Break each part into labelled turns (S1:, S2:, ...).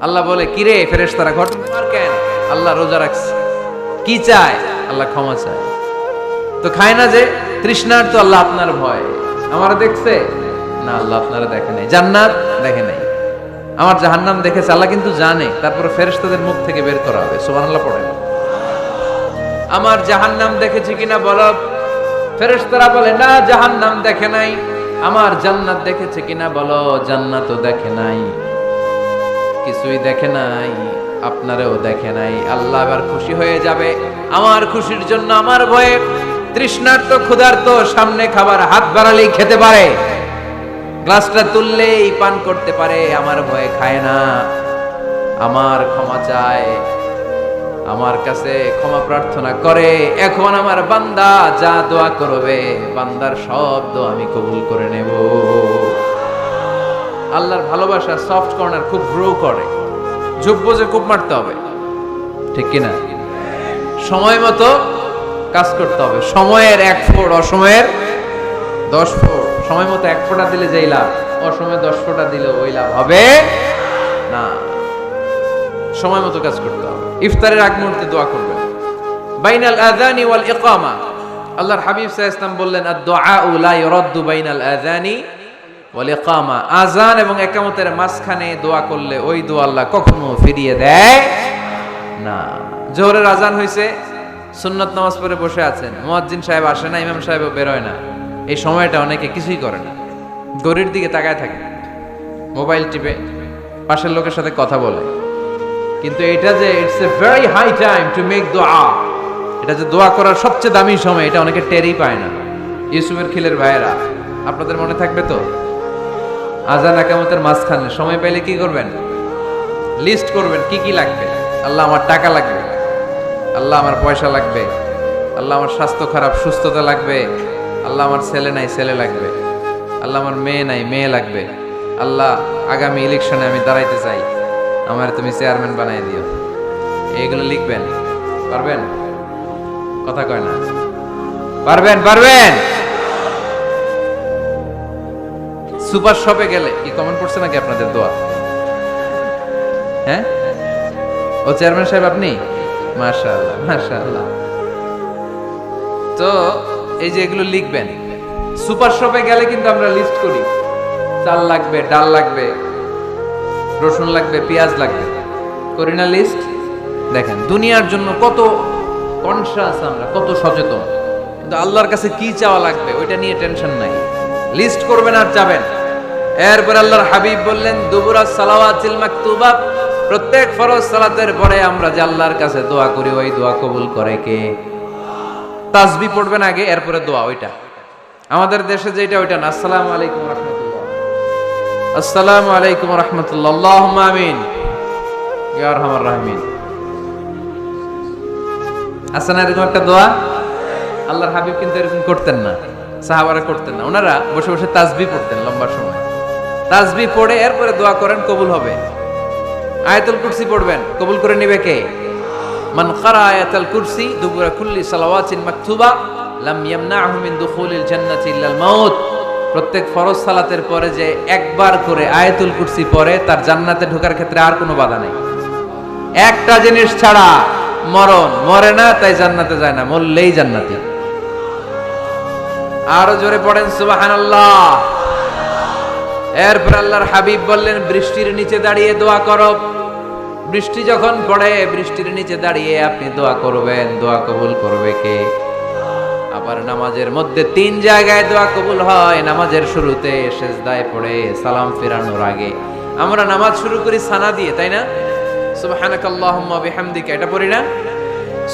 S1: আল্লাহ বলে কিরে ফেরেশতারা ঘটনা কেন? আল্লাহ রোজা রাখছে। কি চায়? আল্লাহ ক্ষমা চায়। তো খায় না যে তৃষ্ণার, তো আল্লাহ আপনার ভয়। আমার দেখছে না, আল্লাহ আপনারা দেখে নাই। জান্নাত দেখে নাই, আমার জাহান্নাম দেখেছে। আল্লাহ কিন্তু জানে, তারপরে ফেরেশতাদের মুখ থেকে বের করা হবে। সুবহানাল্লাহ পড়েন। আমার জাহান্নাম দেখেছে কিনা বলো। ফেরেশতারা বলে না, জাহান্নাম দেখে নাই। আমার জান্নাত দেখেছে কিনা বলো, জান্নাতও দেখে নাই। কিছুই দেখে নাই, আপনারেও দেখে নাই। আল্লাহ এবার খুশি হয়ে যাবে। আমার খুশির জন্য আমার ভয়ে তৃষ্ণার্ত ক্ষুধার্ত সামনে খাবার হাত বাড়ালেই খেতে পারে, গ্লাসটা তুললেই পান করতে পারে, আমার ভয়ে খায় না। আমার ক্ষমা চায়, আমার কাছে ক্ষমা প্রার্থনা করে। এখন আমার বান্দা যা দোয়া করবে, বান্দার সব দোয়া আমি কবুল করে নেব। আল্লাহর ভালোবাসা সফট কর্নার খুব গ্রো করে, ঝোপ বোঝে খুব মারতে হবে, ঠিক কিনা? সময় মতো কাজ করতে হবে। সময়ের 1 ফোঁট, অসময়ের 10 ফোঁট। সময় মতো 1 ফোঁটা দিলে যেই লাভ, অসময়ে 10 ফোঁটা দিলে ওই লাভ হবে না। সময় মতো কাজ করতে হবে। ইফতারের আগ মুহূর্তে দোয়া করবেন। বাইনাল আযানি ওয়াল ইকামা, আল্লাহর হাবিব সাল্লাল্লাহু আলাইহি ওয়াসাল্লাম বললেন, আদ-দুআউ লা ইউরাদ্দু বাইনাল আযানি ওয়াল ইকামা। আযান এবং ইকামতের মাঝখানে দোয়া করলে ওই দোয়া আল্লাহ কখনো ফিরিয়ে দেয় না। জোহরের আযান হইছে, সুন্নাত নামাজ পড়ে বসে আছেন, মুয়াজ্জিন সাহেব আসে না, ইমাম সাহেবও বের হয় না। এই সময়টা অনেকে কিছুই করে না, ঘড়ির দিকে তাকায় থাকে, মোবাইল টিপে, পাশের লোকের সাথে কথা বলে। কিন্তু এটা যে it's a very high time to make দোয়া, এটা যে দোয়া করার সবচেয়ে দামি সময়, এটা অনেকে টেরই পায় না। ইউসুফের খিলের ভাইয়েরা, আপনাদের মনে থাকবে তো, আযান ইকামতের মাঝখানে সময় পাইলে কি করবেন? লিস্ট করবেন কি কি লাগবে। আল্লাহ আমার টাকা লাগবে, আল্লাহ আমার পয়সা লাগবে, আল্লাহ আমার স্বাস্থ্য খারাপ সুস্থতা লাগবে, আল্লাহ আমার ছেলে নাই ছেলে লাগবে, আল্লাহ আমার মেয়ে নাই মেয়ে লাগবে, আল্লাহ আগামী ইলেকশনে আমি দাঁড়াইতে চাই, আমার তুমি চেয়ারম্যান বানাই দিও। এইগুলো লিখবেন। পারবেন? কথা কয় না। পারবেন? পারবেন? সুপার শপে গেলে কি কমেন্ট করছে নাকি আপনাদের দোয়া? হ্যাঁ, ও চেয়ারম্যান সাহেব আপনি? মাশাআল্লাহ মাশাআল্লাহ। তো এই যে এগুলো লিখবেন। সুপার শপে গেলে কিন্তু আমরা লিস্ট করি, চাল লাগবে, ডাল লাগবে, রসুন লাগবে, পেঁয়াজ লাগবে, করি না লিস্ট? দেখেন দুনিয়ার জন্য কত কনশাস আমরা, কত সচেতন, কিন্তু আল্লাহর কাছে কি চাওয়া লাগবে ওইটা নিয়ে টেনশন নাই। লিস্ট করবেন আর যাবেন। এরপর আল্লাহর হাবিব বললেন, দুবুরাস সালাওয়াতিল মাকতুবা, প্রত্যেক ফরজ সালাতের পরে আমরা যে আল্লাহর কাছে দোয়া করি, ওই দোয়া কবুল করে কে? তাসবিহ পড়বেন আগে, এরপরে দোয়া। ওইটা আমাদের দেশে যেটা, ওইটা না। আসসালামু আলাইকুম রাহমাতুল্লাহ, আসসালামু আলাইকুম রাহমাতুল্লাহ, আল্লাহুম্মা আমিন ইয়া আরহামার রাহিমিন। আছে না এরকম একটা দোয়া? আল্লাহর হাবিব কিন্তু এরকম করতেন না, সাহাবারা করতেন না। ওনারা বসে বসে তাসবিহ পড়তেন লম্বা সময়। তাসবিহ পড়ে এরপরে দোয়া করেন, কবুল হবে। আয়াতুল কুরসি পড়বেন, কবুল করে নেবে কে? মান ক্বারা আয়াতুল কুরসি দুবুরা কুল্লি সালাওয়াতিন মাকতুবা লাম ইয়ামনাহু মিন দুখুলিল জান্নাতি ইল্লাল মাউত। প্রত্যেক ফরজ সালাতের পরে যে একবার করে আয়াতুল কুরসি পড়ে, তার জান্নাতে ঢোকার ক্ষেত্রে আর কোনো বাধা নেই। একটা জিনিস ছাড়া, মরণ। মরে না তাই জান্নাতে যায় না, মরলেই জান্নাতি। আরো জোরে পড়েন সুবহানাল্লাহ। এরপর আল্লাহর হাবিব বললেন, বৃষ্টির নিচে দাঁড়িয়ে দোয়া করো। বৃষ্টি যখন পড়ে, বৃষ্টির নিচে দাঁড়িয়ে আপনি দোয়া করবেন, দোয়া কবুল করবে কে? আবার নামাজের মধ্যে 3 জায়গায় দোয়া কবুল হয়। নামাজের শুরুতে, সিজদায় পড়ে, সালাম ফেরানোর আগে। আমরা নামাজ শুরু করি সানা দিয়ে, তাই না? সুবহানাকাল্লাহুম্মা বিহামদিকা, এটা পড়ি না?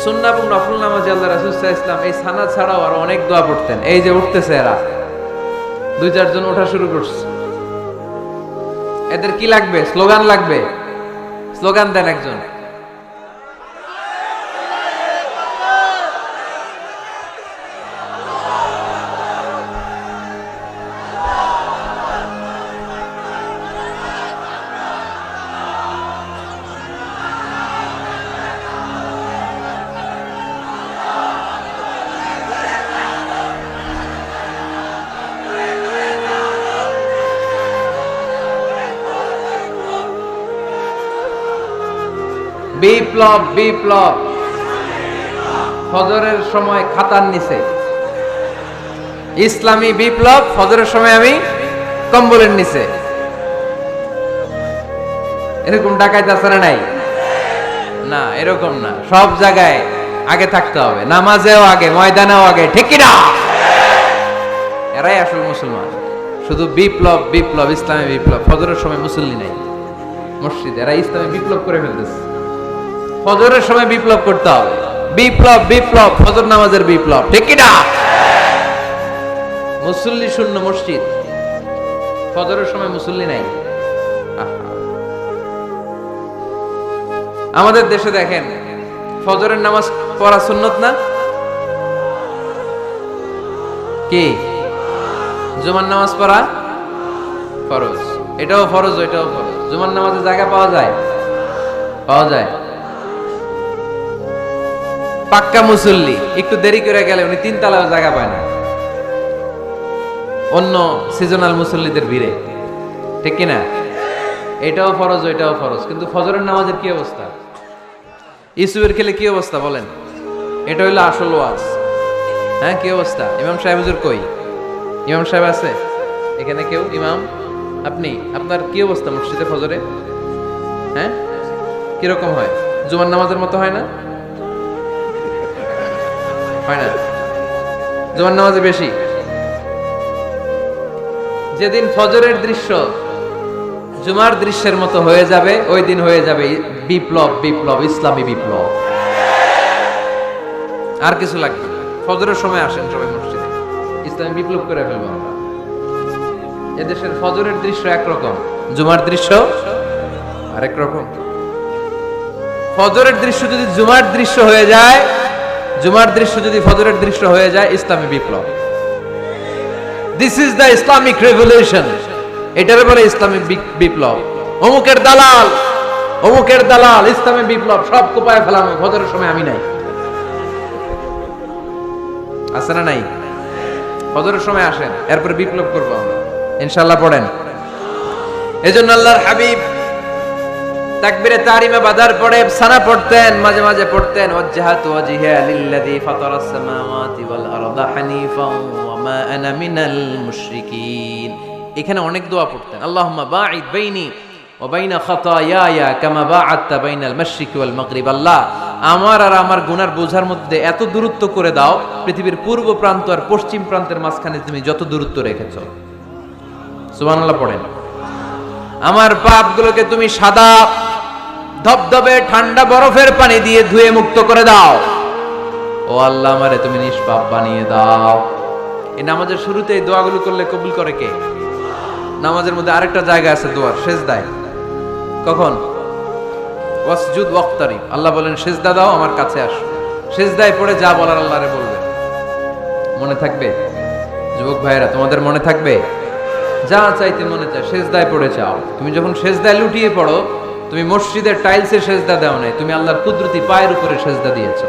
S1: সুন্নাহ এবং নফল নামাজে আল্লাহ রাসূল সাল্লাল্লাহু আলাইহি ওয়াসাল্লাম এই সানা ছাড়াও আরো অনেক দোয়া পড়তেন। এই যে উঠতেছে এরা, 2-4 জন ওঠা শুরু করছে। এদের কি লাগবে? স্লোগান লাগবে। স্লোগান দেন একজন। বিপ্লব বিপ্লব। ফজরের সময় খাতার নিচে, ইসলামী বিপ্লব। ফজরের সময় আমি কম্বলের নিচে। এরকম ডাকাইতে আছে না নাই? না, এরকম না। সব জায়গায় আগে থাকতে হবে, নামাজেও আগে, ময়দানেও আগে, ঠিক কিনা? এরাই আসল মুসলমান। শুধু বিপ্লব বিপ্লব, ইসলামী বিপ্লব। ফজরের সময় মুসল্লি নাই মসজিদে, এরা ইসলামী বিপ্লব করে ফেলতেছে। ফজরের সময় বিপ্লব করতে হবে, বিপ্লব বিপ্লব, ফজর নামাজের বিপ্লব, ঠিক কিনা? মুসল্লি শূন্য মসজিদ, ফজরের সময় মুসল্লি নাই। আমাদের দেশে দেখেন, ফজরের নামাজ পড়া সুন্নত না? কি? জুমার নামাজ পড়া ফরজ। এটাও ফরজ, ওইটাও ফরজ। জুমার নামাজে জায়গা পাওয়া যায়? পাওয়া যায়। পাক্কা মুসল্লি একটু দেরি করে গেলে উনি 3 তলায় জায়গা পায় না, অন্য সিজনাল মুসল্লিদের ভিড়ে, ঠিক কিনা? এটাও ফরজ, ওইটাও ফরজ। কিন্তু ফজরের নামাজের কি অবস্থা? ইসুবের খেলে কি অবস্থা বলেন? এটা হইলো আসল ওয়াজ। হ্যাঁ, কি অবস্থা? ইমাম সাহেব হুজুর কই? ইমাম সাহেব আছে এখানে? কেউ? ইমাম আপনি, আপনার কি অবস্থা মসজিদে ফজরে? হ্যাঁ, কিরকম হয়? জুমার নামাজের মতো হয় না? হয় না? জুমার নামাজে বেশি। যেদিন ফজরের দৃশ্য জুমার দৃশ্যের মতো হয়ে যাবে, ওই দিন হয়ে যাবে বিপ্লব বিপ্লব, ইসলামী বিপ্লব। আর কিছু লাগবে না। ফজরের সময় আসেন সবাই মসজিদে, ইসলামী বিপ্লব করে ফেলবো আমরা। এদেশের ফজরের দৃশ্য একরকম, জুমার দৃশ্য আরেক রকম। ফজরের দৃশ্য যদি জুমার দৃশ্য হয়ে যায়, জুমার দৃশ্য যদি ফজরের দৃশ্য হয়ে যায়, ইসলামী বিপ্লব। This is the Islamic revolution. এটার বলে ইসলামিক বিপ্লব। অমুকের দালাল, অমুকের দালাল, ইসলামী বিপ্লব সব কোপায় ফেলানো। ফজরের সময় আমি নাই, আছে না নাই? ফজরের সময় আসেন, এরপর বিপ্লব করবো আমরা ইনশাআল্লাহ। পড়েন। এজন্য আল্লাহর হাবিব তাকবীরে তাহরিমে বাদার পড়ে সানা পড়তেন, মাঝে মাঝে পড়তেন ওয়াজহাতু ওয়াজহিয়া লিল্লাযী ফাতারাস সামাওয়াতি ওয়াল আরদা হানিফান ওয়া মা আনা মিনাল মুশরিকিন। এখানে অনেক দোয়া পড়তেন। আল্লাহুম্মা বাঈদ বাইনি ওয়া বাইনা খাতায়ায়া কামা বাআদতা বাইনাল মাশরিকি ওয়াল মাগরিব। আল্লাহ, আমার আর আমার গুনার বোঝার মধ্যে এত দূরত্ব করে দাও, পৃথিবীর পূর্ব প্রান্ত আর পশ্চিম প্রান্তের মাঝখানে তুমি যত দূরত্ব রেখেছো। সুবহানাল্লাহ পড়েন। আমার পাপগুলোকে তুমি সাদা ধবধবে ঠান্ডা বরফের পানি দিয়ে ধুয়ে মুক্ত করে দাও। ও আল্লাহ, আমারে তুমি নিষ্পাপ বানিয়ে দাও। এই নামাজের শুরুতে এই দোয়াগুলো করলে কবুল করে কে? নামাজের মধ্যে আরেকটা জায়গা আছে দোয়ার, সেজদায়। কখন? ওয়াসজুদ ওয়াক্তারিব। আল্লাহ বলেন সেজদা দাও, আমার কাছে আসো। সেজদায় পড়ে যা বলার আল্লাহরে বলবে। মনে থাকবে? যুবক ভাইয়েরা, তোমাদের মনে থাকবে? যা চাইতে মনে চায় সেজদায় পড়ে চাও। তুমি যখন সেজদায় লুটিয়ে পড়ো, তুমি মসজিদের টাইলসে সেজদা দাও নাই, তুমি আল্লাহর কুদরতি পায়ের উপরে সেজদা দিয়েছো।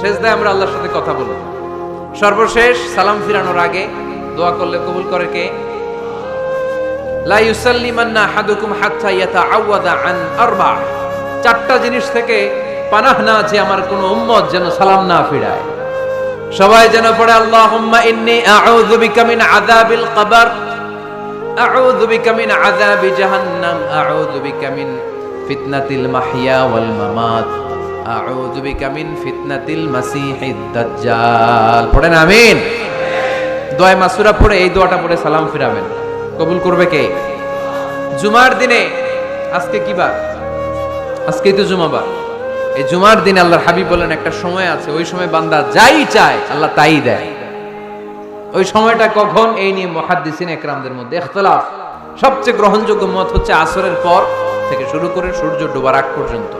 S1: সেজদায় আমরা আল্লাহর সাথে কথা বলবো। সর্বশেষ সালাম ফিরানোর আগে দোয়া করলে কবুল করে কে? লা ইউসাল্লিমান্না আহাদুকুম হাত্তা ইয়াতাআওয়াদা আন আরবা। 4টা জিনিস থেকে পানাহ না যে আমার কোন উম্মত যেন সালাম না ফিরায়। সবাই যেন পড়ে আল্লাহুম্মা ইন্নী আউযু বিকা মিন আযাবিল কবর, আউযু বিকা মিন আযাবি জাহান্নাম, আউযু বিকা মিন ফিতনাতিল মাহইয়া ওয়াল মামাত, আউযু বিকা মিন ফিতনাতিল মাসিহিদ দাজ্জাল। পড়েন আমিন। দোয়া মাসুরা পড়ে এই দোয়াটা পড়ে সালাম ফিরাবেন। কবুল করবে কে? জুমার দিনে, আজকে কি বার? আজকেই তো জুমাবার। এই জুমার দিনে আল্লাহর হাবিব বলেন একটা সময় আছে, ওই সময় বান্দা যাই চায় আল্লাহ তাই দেয়। ওই সময়টা কখন? এই নিয়ে মুহাদ্দিসিন একরামদের মধ্যে ইখতিলাফ। সবচেয়ে গ্রহণযোগ্য মত হচ্ছে আসরের পর থেকে শুরু করে সূর্য ডোবার আগ পর্যন্ত।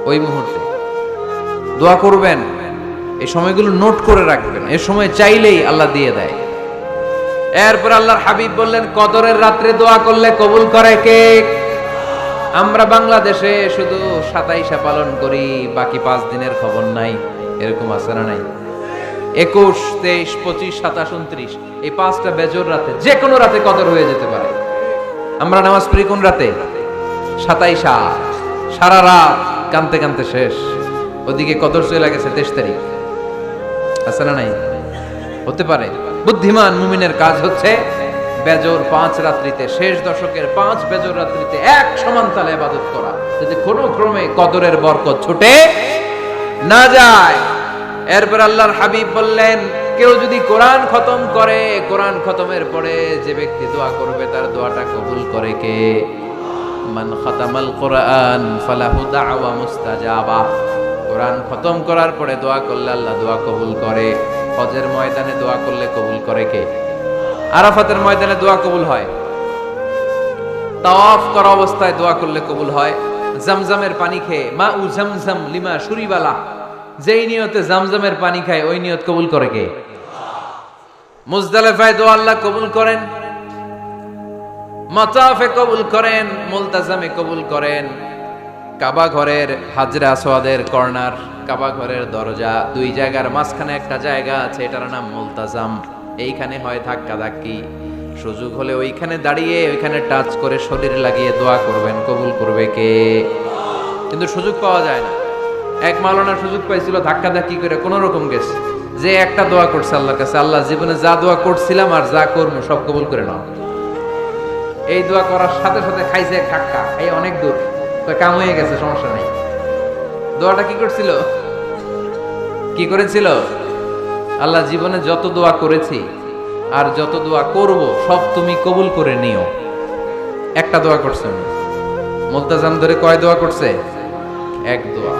S1: ওই মুহূর্তে দোয়া করবেন, এই সময়গুলো নোট করে রাখবেন। এই সময় চাইলেই আল্লাহ দিয়ে দেয়। এরপর আল্লাহর হাবিব বললেন কদরের রাত্রে দোয়া করলে কবুল করে কে? আমরা বাংলাদেশে শুধু 27 পালন করি, বাকি 5 দিনের খবর নাই। এরকম আছে না নাই? 21, 23, 25, 27, 29 এই 5টা বেজোর রাতে, যে কোনো রাতে কদর হয়ে যেতে পারে। আমরা নামাজ পড়ি কোন রাতে? 27 সারা রাত কানতে কানতে শেষ। ওদিকে কদর চলে গেছে 23 তারিখ, আছে না নাই? হতে পারে। বুদ্ধিমান মুমিনের কাজ হচ্ছে বেজর 5 রাত্রিতে, শেষ দশকের 5 বেজর রাত্রিতে এক সমান তালে ইবাদত করা, যাতে কোনো ক্রমে কদরের বরকত ছুটে না যায়। এরপর আল্লাহর হাবিব বললেন, কেউ যদি কোরআন খতম করে, কোরআন খতমের পরে যে ব্যক্তি দোয়া করবে তার দোয়াটা কবুল করে কে? মান খাতামাল কোরআন ফালাহু দাওয়া মুস্তাজাবা। কোরআন খতম করার পরে দোয়া করলে আল্লাহ দোয়া কবুল করে। হজের ময়দানে দোয়া করলে কবুল করে কে? আরাফাতের ময়দানে দোয়া কবুল হয়। তাওয়াফ করা অবস্থায় দোয়া করলে কবুল হয়। জামজামের পানি খেয়ে, মা উ জামজাম লিমা শুরিবালা, যেই নিয়তে জামজামের পানি খায় ওই নিয়ত কবুল করে কে? মুজদালিফায় দোয়া আল্লাহ কবুল করেন, মাতাফে কবুল করেন, মুলতাজামে কবুল করেন। কাবা ঘরের হাজরা আসওয়াদের কর্নার, কাবা ঘরের দরজা, দুই জায়গার মাঝখানে একটা জায়গা আছে, এটার নাম মুলতাজাম। এইখানে হয় ধাক্কা ধাক্কি। সুযোগ হলে ওইখানে দাঁড়িয়ে ওইখানে টাচ করে শরীর লাগিয়ে দোয়া করবেন, কবুল করবে কে? কিন্তু সুযোগ পাওয়া যায় না। এক মাওলানা সুযোগ পাইছিল, ধাক্কা ধাক্কি করে কোন রকম গেছে, যে একটা দোয়া করছে আল্লাহর কাছে, আল্লাহ জীবনে যা দোয়া করছিলাম আর যা করবো সব কবুল করে নাও। এই দোয়া করার সাথে সাথে খাইছে ধাক্কা, এই অনেক দূর, কাম হয়ে গেছে, সমস্যা নাই। দোয়াটা কি করছিল? কি করেছিল? আল্লাহ জীবনে যত দোয়া করেছি আর যত দোয়া করব সব তুমি কবুল করে নিও। একটা দোয়া করছে, মুলতাজাম ধরে কয় দোয়া করছে? এক দোয়া।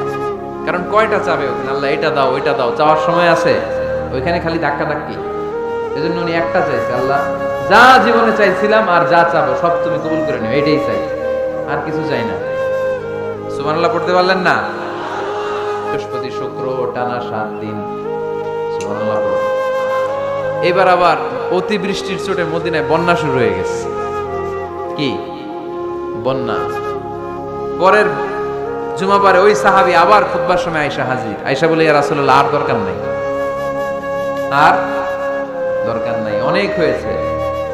S1: কারণ কয়টা চাবে ওখানে? আল্লাহ এটা দাও ওইটা দাও, চাওয়ার সময় আছে? ওইখানে খালি ধাক্কা ধাক্কি। এজন্য উনি একটা চাইছে, আল্লাহ যা জীবনে চাইছিলাম আর যা চাবো সব তুমি কবুল করে নিও, এটাই চাই, আর কিছু চাই না। সুবহানাল্লাহ পড়তে পারলেন না? বৃহস্পতি শুক্র টানা 7 দিন সুবহানাল্লাহ পড়ো। এবার আবার অতিবৃষ্টির চোটে মদিনায় বন্যা শুরু হয়ে গেছে। কি বন্যা? পরের জুমাবারে ওই সাহাবী আবার খুতবার সময় আয়েশা হাজির। আয়েশা বলে, ইয়া রাসূলুল্লাহ আর দরকার নাই, আর দরকার নাই, অনেক হয়েছে,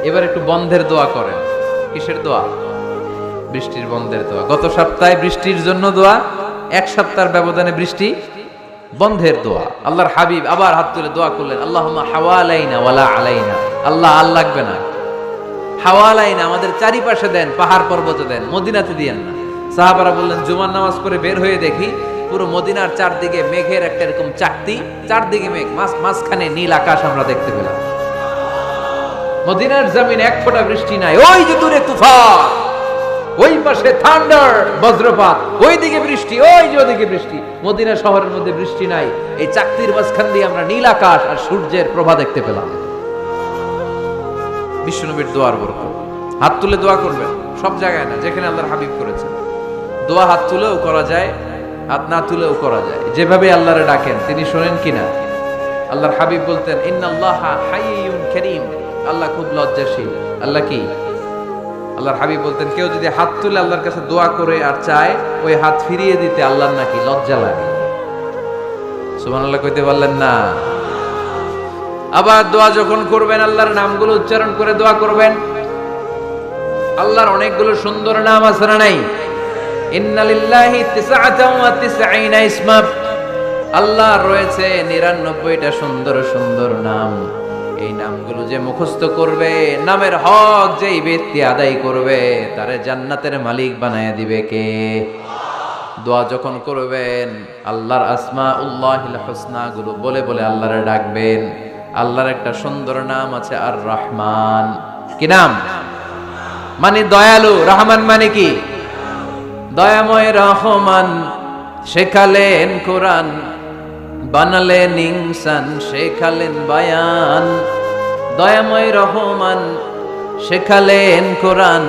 S1: এবার একটু বন্ধের দোয়া করেন। কিসের দোয়া? বৃষ্টির বন্ধের দোয়া। গত সপ্তাহে বৃষ্টির জন্য দোয়া, এক সপ্তাহের ব্যবধানে বৃষ্টি বন্ধের দোয়া। আল্লাহর হাবিব আবার হাত তুলে দোয়া করলেন, আল্লাহুম্মা হাওয়ালাইনা ওয়ালা আলাইনা। আল্লাহ আর লাগবে না, হাওয়ালাইনা আমাদের চারিপাশে দেন, পাহাড় পর্বতে দেন, মদিনাতে দিয়েন না। সাহাবারা বললেন, জুমার নামাজ পড়ে বের হয়ে দেখি পুরো মদিনার চারদিকে মেঘের একটা এরকম চাকতি, চারদিকে মেঘ, মাঝখানে নীল আকাশ আমরা দেখতে পেলাম। মদিনার জমিন এক ফোঁটা বৃষ্টি নাই। ওই যে দূরে তুফান, ওই পাশে থান্ডার বজ্রপাত, ওইদিকে বৃষ্টি, ওই যে ওদিকে বৃষ্টি। মদিনা শহরের মধ্যে বৃষ্টি নাই, এই চাকতির মাঝখান দিয়ে আমরা নীল আকাশ আর সূর্যের প্রভা দেখতে পেলাম। বিশ্বনবীর দোয়ার বরকত। হাত তুলে দোয়া করবেন, সব জায়গায় না, যেখানে আল্লাহর হাবিব করেছেন। দোয়া হাত তুলেও করা যায়, হাত না তুলেও করা যায়, যেভাবে আল্লাহরে ডাকেন তিনি শোনেন কিনা। আল্লাহর হাবিব বলতেন, ইন্নাল্লাহা হাইয়ুন কারীম, আল্লাহ খুব লজ্জাশীল। আল্লাহ কি? আল্লাহর হাবিব বলতেন, কেউ যদি হাত তুলে আল্লাহর কাছে দোয়া করে আর চায়, ওই হাত ফিরিয়ে দিতে আল্লাহর নাকি লজ্জা লাগে। সুবহানাল্লাহ কইতে পারলেন না? আবার দোয়া যখন করবেন আল্লাহর নামগুলো উচ্চারণ করে দোয়া করবেন। আল্লাহর অনেকগুলো সুন্দর নাম আছে না নাই? ইন্নালিল্লাহি 99 ইসমা, আল্লাহর রয়েছে 99টা সুন্দর সুন্দর নাম। এই নামগুলো যে মুখস্থ করবে, নামের হক যেই ব্যক্তি আদায় করবে, তারে জান্নাতের মালিক বানায় দিবে কে? দোয়া যখন করবেন আল্লাহর আসমাউল্লাহিল হুসনা গুলো বলে বলে আল্লাহরে ডাকবেন। আল্লাহর একটা সুন্দর নাম আছে আর রহমান। কি নাম? মানে দয়ালু। রহমান মানে কি? দয়াময় রহমান। শেখালেন কোরআন, বানালেন ইনসান, শেখালেন বায়ান। দয়াময় রহমান, শেখালেন কোরআন,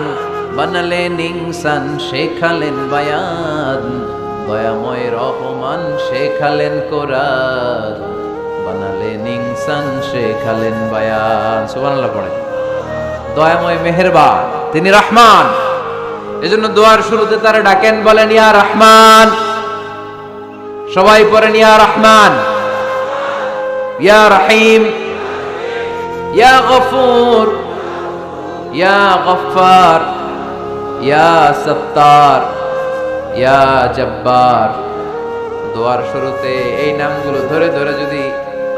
S1: বানালেন ইনসান, শেখালেন বায়ান। দয়াময় রহমান, শেখালেন কোরআন, বানালেন ইনসান, শেখালেন বায়ান। সুবহানাল্লাহ পড়ে। দয়াময় মেহেরবান, তিনি রহমান। এজন্য দোয়ার শুরুতে তারা ডাকেন, বলেন ইয়া রহমান। সবাই পড়েন ইয়া রহমান, ইয়া রহিম, ইয়া গফুর, ইয়া গফফার, ইয়া সত্তার, ইয়া জব্বার। দোয়ার শুরুতে এই নামগুলো ধরে ধরে যদি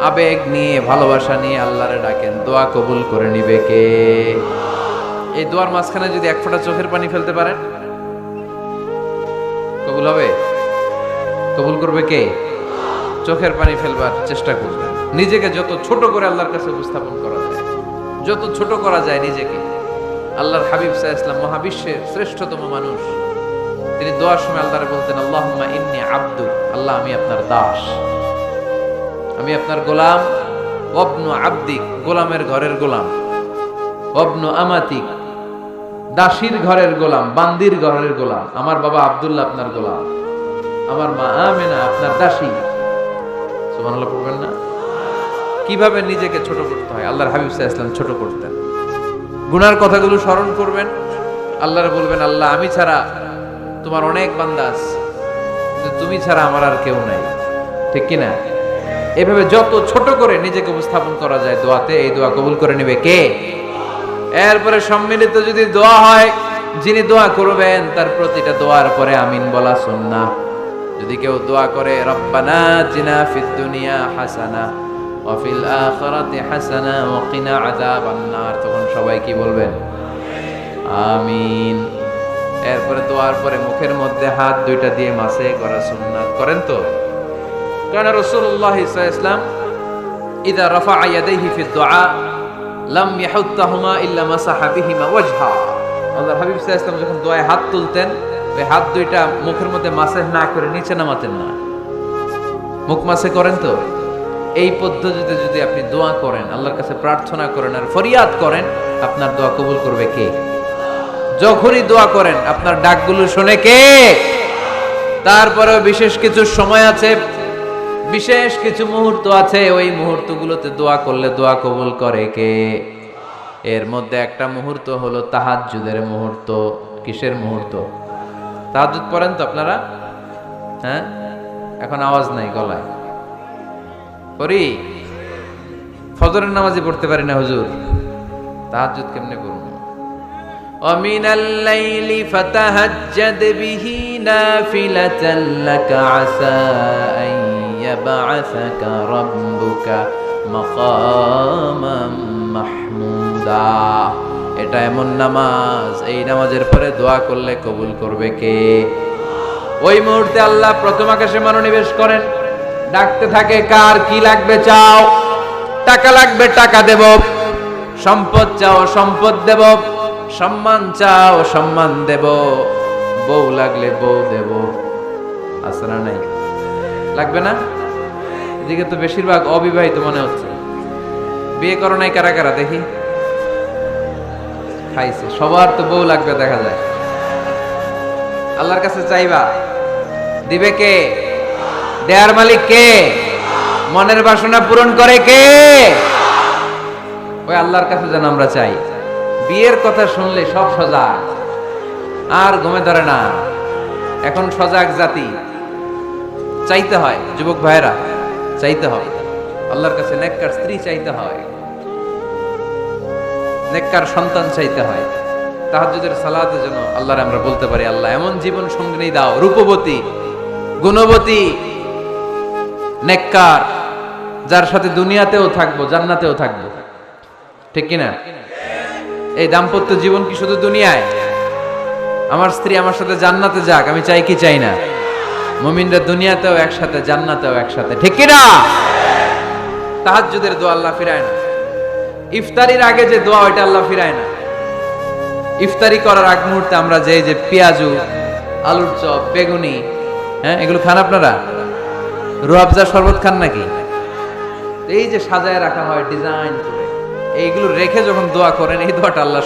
S1: আবেগ নিয়ে ভালোবাসা নিয়ে আল্লাহরে ডাকেন, দোয়া কবুল করে নিবে কে? এই দোয়ার মাঝখানে যদি এক ফোঁটা চোখের পানি ফেলতে পারেন, কবুল হবে? কবুল করবে কে? চোখের পানি ফেলবার চেষ্টা করবেন। নিজেকে যত ছোট করে আল্লাহর কাছে উপস্থাপন করা যায়, যত ছোট করা যায় নিজেকে। আল্লাহর হাবিব সাল্লাল্লাহু আলাইহি ওয়াসাল্লাম মহাবিশ্বের শ্রেষ্ঠতম মানুষ, তিনি দোয়ার সময় আল্লাহরে বলতেন, আল্লাহুম্মা ইন্নী আবদু, আল্লাহ আমি আপনার দাস, আমি আপনার গোলাম। ওয়াবনু আবদিক, গোলামের ঘরের গোলাম। ওয়াবনু আমাতিক, দাসীর ঘরের গোলাম, বান্দির ঘরের গোলাম। আমার বাবা আব্দুল্লাহ আপনার গোলাম, আমার মা আমেনা আপনার দাসী। সুবহানাল্লাহ পড়বেন না? কিভাবে নিজেকে ছোট করতে হয় আল্লাহর হাবিব সাল্লাল্লাহু আলাইহি ওয়াসাল্লাম ছোট করতেন। গুনার কথাগুলো স্মরণ করবেন, আল্লাহরে বলবেন, আল্লাহ আমি ছাড়া তোমার অনেক বান্দা আছে, তুমি ছাড়া আমার আর কেউ নাই, ঠিক কি না? এভাবে যত ছোট করে নিজেকে উপস্থাপন করা যায় দোয়াতে, এই দোয়া কবুল করে নেবে কে? এরপরে সম্মিলিত যদি দোয়া হয়, যিনি দোয়া করবেন তার প্রতিটা দোয়ার পরে আমিন বলা সুন্নাহ। যদি কেউ দোয়া করে রব্বানা আতিনা ফিদ দুনিয়া হাসানা ওয়া ফিল আখিরাতি হাসানা ওয়া কিনা আযাবান নার, তখন সবাই কি বলবেন? আমিন। এরপরে দোয়ার পরে মুখের মধ্যে হাত দুইটা দিয়ে মাসে করা সুন্নাত। করেন তো? কারণ রাসূলুল্লাহ সাল্লাল্লাহু আলাইহি ওয়াসাল্লাম ইযা রাফা'a ইয়াদাইহি ফিদ দুআ লাম ইয়াহুত্তাহুমা ইল্লা মাসাহা বিহিমা ওয়াজহা। আল্লাহর হাবিব সাল্লাল্লাহু আলাইহি ওয়াসাল্লাম যখন দোয়ায় হাত তুলতেন, ওই হাত দুইটা মুখের মধ্যে মাসেহ না করে নিচে নামাতেন না। মুখ মাসে করেন তো? এই পদ্ধতিতে যদি আপনি দোয়া করেন, আল্লাহর কাছে প্রার্থনা করেন আর ফরিয়াদ করেন, আপনার দোয়া কবুল করবে কে? যখনই দোয়া করেন আপনার ডাকগুলো শুনে কে? তারপরেও বিশেষ কিছু সময় আছে, বিশেষ কিছু মুহূর্ত আছে, ওই মুহূর্তগুলোতে দোয়া করলে দোয়া কবুল করে কে? এর মধ্যে একটা মুহূর্ত হলো তাহাজ্জুদের মুহূর্ত। কিসের মুহূর্ত? তাহাজ্জুদ পড়েন তো আপনারা? হ্যাঁ, এখন আওয়াজ নাই গলায়। পড়ি? ফজরের নামাজই পড়তে পারি না হুজুর, তাহাজ্জুদ কেমনে করব? ومن الليل فتهجد به نافلة لك عسى أن يبعثك ربك مقاما محمودا। এটা এমন নামাজ, এই নামাজের পরে দোয়া করলে কবুল করবে কে? ওই মুহূর্তে আল্লাহ প্রথম আকাশে মনোনিবেশ করেন, ডাকতে থাকে, কার কি লাগবে চাও? টাকা লাগবে টাকা দেব, সম্পদ চাও সম্পদ দেব, সম্মান চাও সম্মান দেব, বউ লাগলে বউ দেব। আসরা নাই? লাগবে না? এদিকে তো বেশিরভাগ অবিবাহিত মনে হচ্ছে। বিয়ে করো নাই কারা কারা দেখি? খাইছে। সবার তো বউ লাগবে দেখা যায়। আল্লাহর কাছে চাইবা, দিবে কে? দেয়ার মালিক কে? মনের বাসনা পূরণ করে কে? ওই আল্লাহর কাছে যেন আমরা চাই। বিয়ের কথা শুনলে সব সজাগ, আর ঘুমে ধরে না। এখন সজাগ জাতি, চাইতে হয়। যুবক ভাইরা চাইতে হয় আল্লাহর কাছে, নেককার স্ত্রী চাইতে হয়, নেককার সন্তান চাইতে হয়। তাহাজ্জুদের সালাতে যেন আল্লাহরে আমরা বলতে পারি, আল্লাহ এমন জীবন সঙ্গিনী দাও, রূপবতী গুণবতী নেককার, যার সাথে দুনিয়াতেও থাকবো জান্নাতেও থাকবো, ঠিক কিনা? এই দাম্পত্য জীবন কি শুধু দুনিয়ায়? আমার স্ত্রী আমার সাথে জান্নাতে যাক, আমি চাই কি চাই না? মুমিনরা দুনিয়াতেও একসাথে জান্নাতেও একসাথে, ঠিক কিনা? তাহাজ্জুদের দোয়া আল্লাহ ফিরায় না। ইফতারির আগে যে দোয়া, ওইটা আল্লাহ ফিরায় না। ইফতারি করার আগ মুহূর্তে আমরা যে পেঁয়াজু, আলুর চপ, বেগুনি, হ্যাঁ এগুলো খান আপনারা? রুয়াবজা শরবত খান নাকি? এই যে সাজায় রাখা হয় ডিজাইন করে, এইগুলো রেখে যখন দোয়া করেন, এই দোয়াটা আল্লাহ